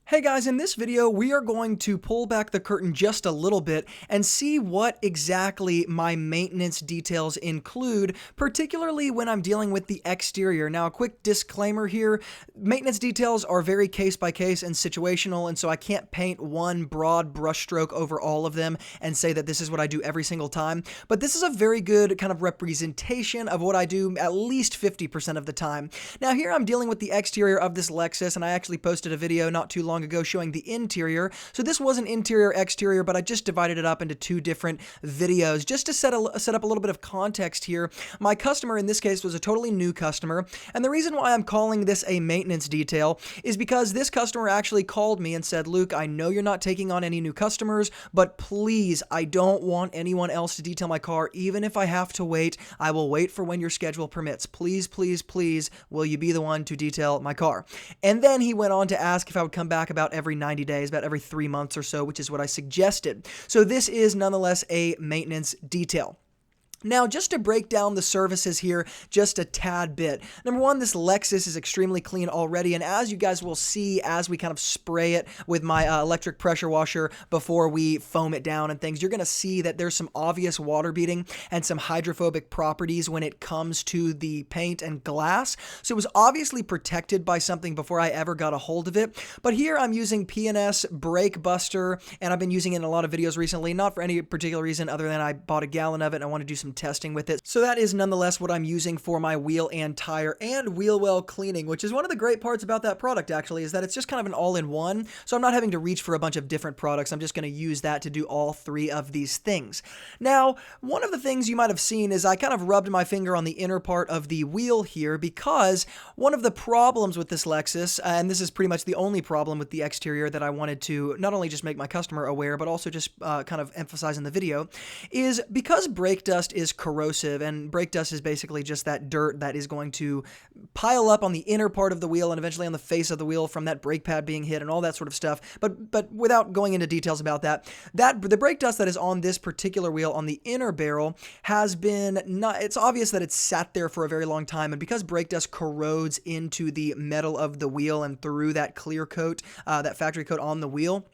Hey guys, in this video, we are going to pull back the curtain just a little bit and see what exactly my maintenance details include, particularly when I'm dealing with the exterior. Now, a quick disclaimer here, maintenance details are very case by case and situational, and so I can't paint one broad brushstroke over all of them and say that this is what I do every single time, but this is a very good kind of representation of what I do at least 50% of the time. Now, here I'm dealing with the exterior of this Lexus, and I actually posted a video not too long ago showing the interior. So this was an interior exterior, but I just divided it up into two different videos just to set up a little bit of context here. My customer in this case was a totally new customer, and the reason why I'm calling this a maintenance detail is because this customer actually called me and said, Luke, I know you're not taking on any new customers, but please, I don't want anyone else to detail my car. Even if I have to wait, I will wait for when your schedule permits. Please, please, please, will you be the one to detail my car? And then he went on to ask if I would come back about every 90 days, about every 3 months or so, which is what I suggested. So this is nonetheless a maintenance detail. Now, just to break down the services here just a tad bit. Number one, this Lexus is extremely clean already, and as you guys will see as we kind of spray it with my electric pressure washer before we foam it down and things, you're going to see that there's some obvious water beading and some hydrophobic properties when it comes to the paint and glass. So it was obviously protected by something before I ever got a hold of it. But here I'm using P&S Brake Buster, and I've been using it in a lot of videos recently, not for any particular reason other than I bought a gallon of it and I want to do some testing with it. So that is nonetheless what I'm using for my wheel and tire and wheel well cleaning, which is one of the great parts about that product actually, is that it's just kind of an all-in-one. So I'm not having to reach for a bunch of different products. I'm just going to use that to do all three of these things. Now, one of the things you might have seen is I kind of rubbed my finger on the inner part of the wheel here because one of the problems with this Lexus, and this is pretty much the only problem with the exterior that I wanted to not only just make my customer aware, but also just kind of emphasize in the video, is because brake dust is corrosive, and brake dust is basically just that dirt that is going to pile up on the inner part of the wheel and eventually on the face of the wheel from that brake pad being hit and all that sort of stuff. But without going into details about that, the brake dust that is on this particular wheel on the inner barrel has been it's obvious that it's sat there for a very long time, and because brake dust corrodes into the metal of the wheel and through that clear coat, that factory coat on the wheel,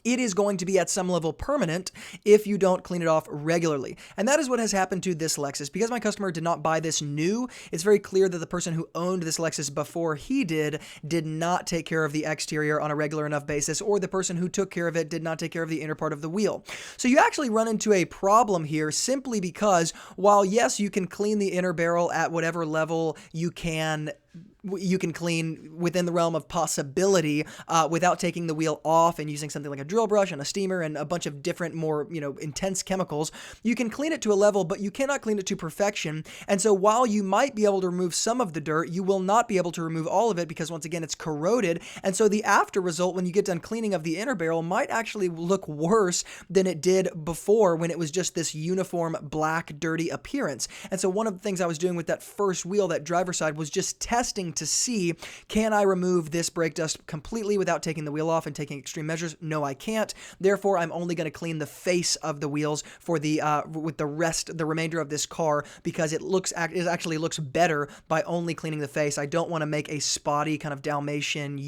it is going to be at some level permanent if you don't clean it off regularly. And that is what has happened to this Lexus. Because my customer did not buy this new, it's very clear that the person who owned this Lexus before he did not take care of the exterior on a regular enough basis, or the person who took care of it did not take care of the inner part of the wheel. So you actually run into a problem here simply because while yes, you can clean the inner barrel at whatever level you can clean within the realm of possibility without taking the wheel off and using something like a drill brush and a steamer and a bunch of different more intense chemicals. You can clean it to a level, but you cannot clean it to perfection. And so while you might be able to remove some of the dirt, you will not be able to remove all of it because once again it's corroded. And so the after result when you get done cleaning of the inner barrel might actually look worse than it did before when it was just this uniform black dirty appearance. And so one of the things I was doing with that first wheel, that driver's side, was just testing to see, can I remove this brake dust completely without taking the wheel off and taking extreme measures? No, I can't. Therefore, I'm only going to clean the face of the wheels for the with the remainder of this car because it actually looks better by only cleaning the face. I don't want to make a spotty kind of Dalmatian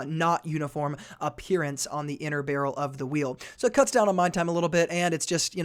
not uniform appearance on the inner barrel of the wheel. So it cuts down on my time a little bit, and it's just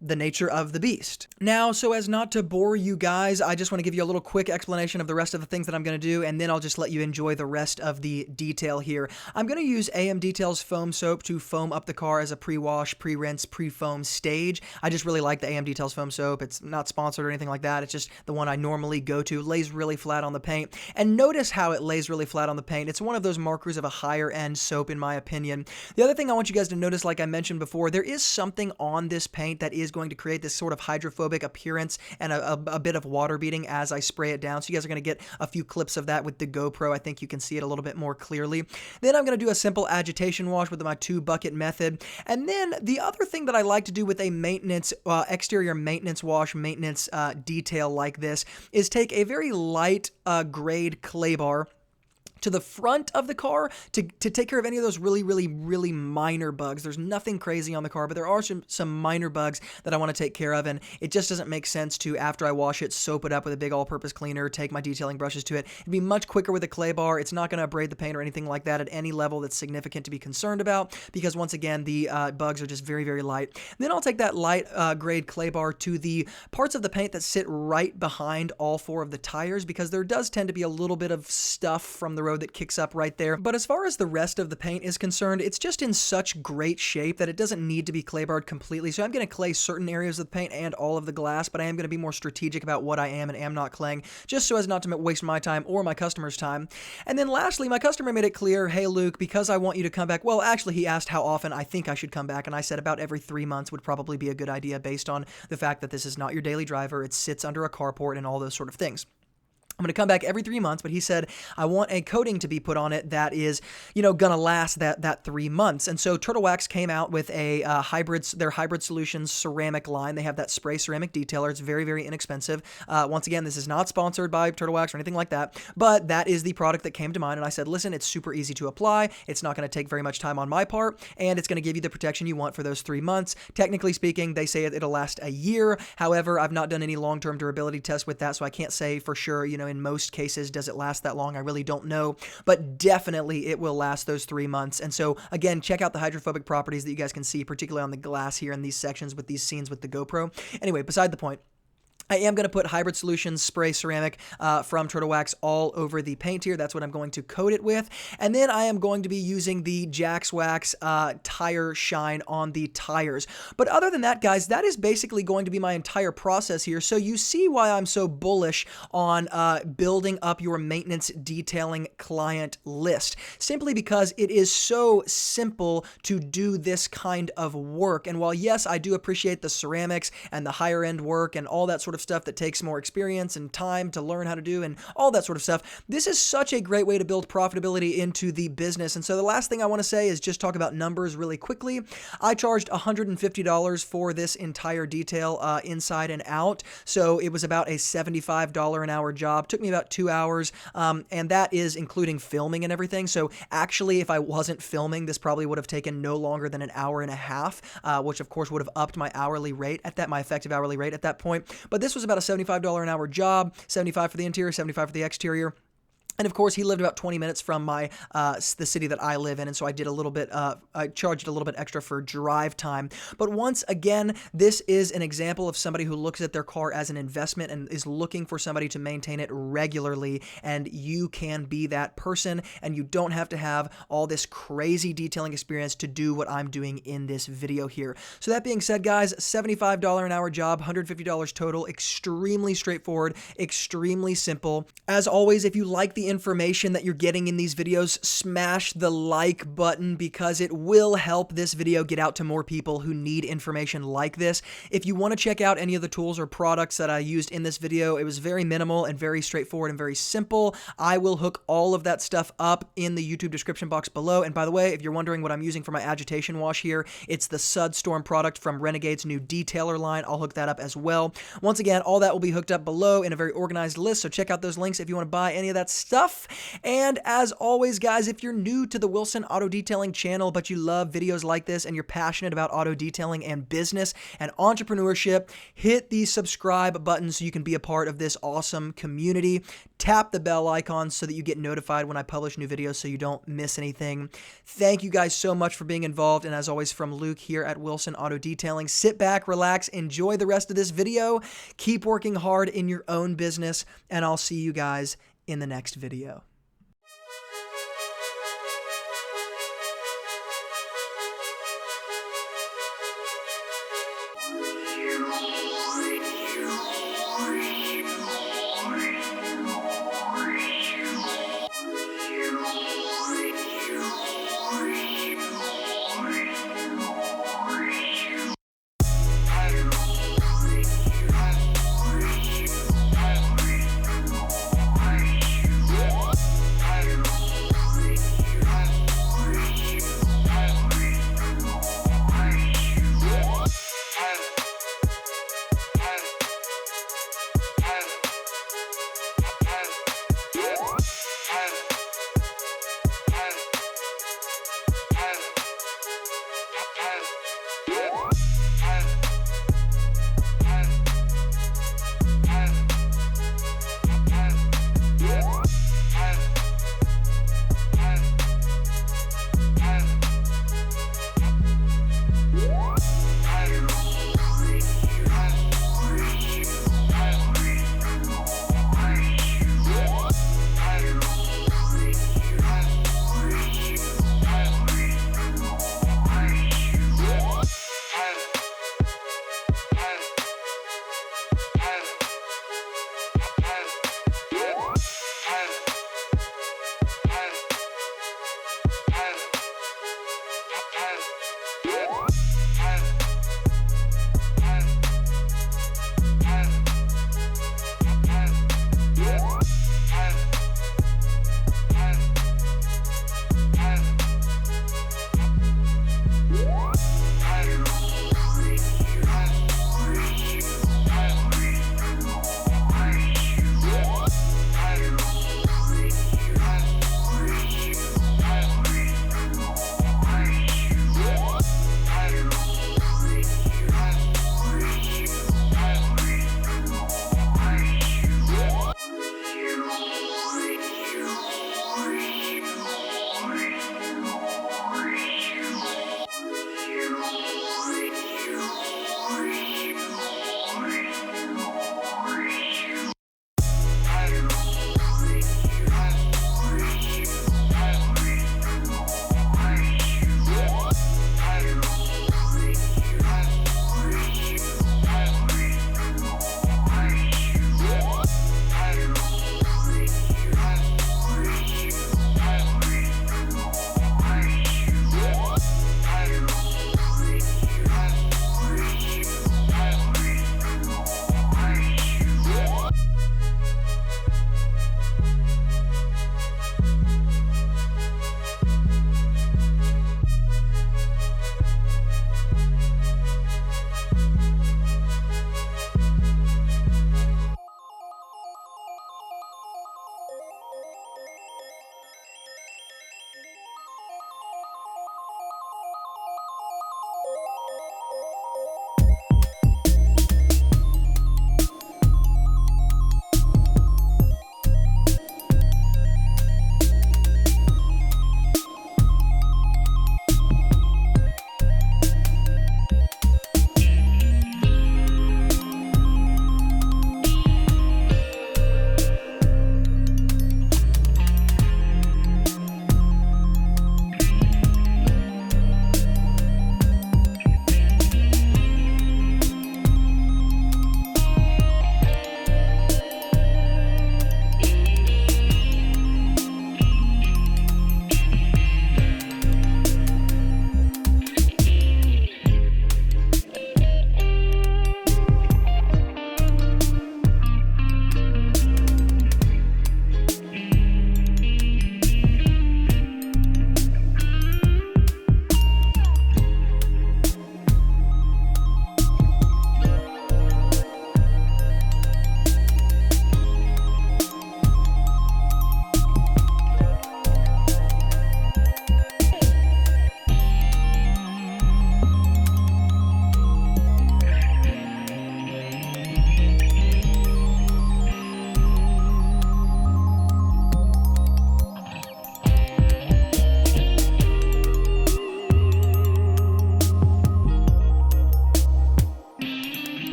the nature of the beast. Now, so as not to bore you guys, I just want to give you a little quick explanation of the rest of the things that I'm going to do, and then I'll just let you enjoy the rest of the detail here. I'm going to use AM Details foam soap to foam up the car as a pre-wash, pre-rinse, pre-foam stage. I just really like the AM Details foam soap. It's not sponsored or anything like that. It's just the one I normally go to. It lays really flat on the paint, and notice how it lays really flat on the paint. It's one of those markers of a higher end soap in my opinion. The other thing I want you guys to notice, like I mentioned before, there is something on this paint that is going to create this sort of hydrophobic appearance and a bit of water beading as I spray it down. So you guys are going to get a few clips of that with the GoPro. I think you can see it a little bit more clearly. Then I'm going to do a simple agitation wash with my 2-bucket method. And then the other thing that I like to do with a exterior maintenance wash, maintenance detail like this is take a very light grade clay bar, to the front of the car to take care of any of those really minor bugs. There's nothing crazy on the car, but there are some minor bugs that I want to take care of, and it just doesn't make sense to, after I wash it, soap it up with a big all-purpose cleaner, take my detailing brushes to it. It'd be much quicker with a clay bar. It's not going to abrade the paint or anything like that at any level that's significant to be concerned about, because once again, the bugs are just very light. Then I'll take that light grade clay bar to the parts of the paint that sit right behind all four of the tires, because there does tend to be a little bit of stuff from the road that kicks up right there. But as far as the rest of the paint is concerned, it's just in such great shape that it doesn't need to be clay barred completely. So I'm going to clay certain areas of the paint and all of the glass, but I am going to be more strategic about what I am and am not claying, just so as not to waste my time or my customer's time. And then lastly, my customer made it clear, hey Luke, because I want you to come back. Well, actually, he asked how often I think I should come back, and I said about every 3 months would probably be a good idea based on the fact that this is not your daily driver. It sits under a carport and all those sort of things. I'm going to come back every 3 months, but he said, I want a coating to be put on it that is, going to last that 3 months. And so Turtle Wax came out with a their Hybrid Solutions ceramic line. They have that spray ceramic detailer. It's very inexpensive. Once again, this is not sponsored by Turtle Wax or anything like that, but that is the product that came to mind. And I said, listen, it's super easy to apply. It's not going to take very much time on my part, and it's going to give you the protection you want for those 3 months. Technically speaking, they say it'll last a year. However, I've not done any long-term durability tests with that, so I can't say for sure, in most cases, does it last that long? I really don't know, but definitely it will last those 3 months. And so again, check out the hydrophobic properties that you guys can see, particularly on the glass here in these sections with these scenes with the GoPro. Anyway, beside the point. I am going to put Hybrid Solutions spray ceramic from Turtle Wax all over the paint here. That's what I'm going to coat it with. And then I am going to be using the Jax Wax tire shine on the tires. But other than that, guys, that is basically going to be my entire process here. So you see why I'm so bullish on building up your maintenance detailing client list. Simply because it is so simple to do this kind of work. And while, yes, I do appreciate the ceramics and the higher end work and all that sort of stuff that takes more experience and time to learn how to do and all that sort of stuff, this is such a great way to build profitability into the business. And so the last thing I want to say is just talk about numbers really quickly. I charged $150 for this entire detail inside and out. So it was about a $75 an hour job. Took me about 2 hours, and that is including filming and everything. So actually, if I wasn't filming, this probably would have taken no longer than an hour and a half, which of course would have upped my hourly rate at that, my effective hourly rate at that point. But this was about a $75 an hour job, $75 for the interior, $75 for the exterior. And of course, he lived about 20 minutes from the city that I live in, and so I did a little bit, I charged a little bit extra for drive time. But once again, this is an example of somebody who looks at their car as an investment and is looking for somebody to maintain it regularly, and you can be that person, and you don't have to have all this crazy detailing experience to do what I'm doing in this video here. So that being said, guys, $75 an hour job, $150 total, extremely straightforward, extremely simple. As always, if you like the information that you're getting in these videos, smash the like button because it will help this video get out to more people who need information like this. If you want to check out any of the tools or products that I used in this video, it was very minimal and very straightforward and very simple. I will hook all of that stuff up in the YouTube description box below. And by the way, if you're wondering what I'm using for my agitation wash here, it's the Sudstorm product from Renegade's new detailer line. I'll hook that up as well. Once again, all that will be hooked up below in a very organized list, so check out those links if you want to buy any of that stuff. And as always, guys, if you're new to the Wilson Auto Detailing channel, but you love videos like this and you're passionate about auto detailing and business and entrepreneurship, hit the subscribe button so you can be a part of this awesome community. Tap the bell icon so that you get notified when I publish new videos so you don't miss anything. Thank you guys so much for being involved. And as always, from Luke here at Wilson Auto Detailing, sit back, relax, enjoy the rest of this video. Keep working hard in your own business, and I'll see you guys in the next video.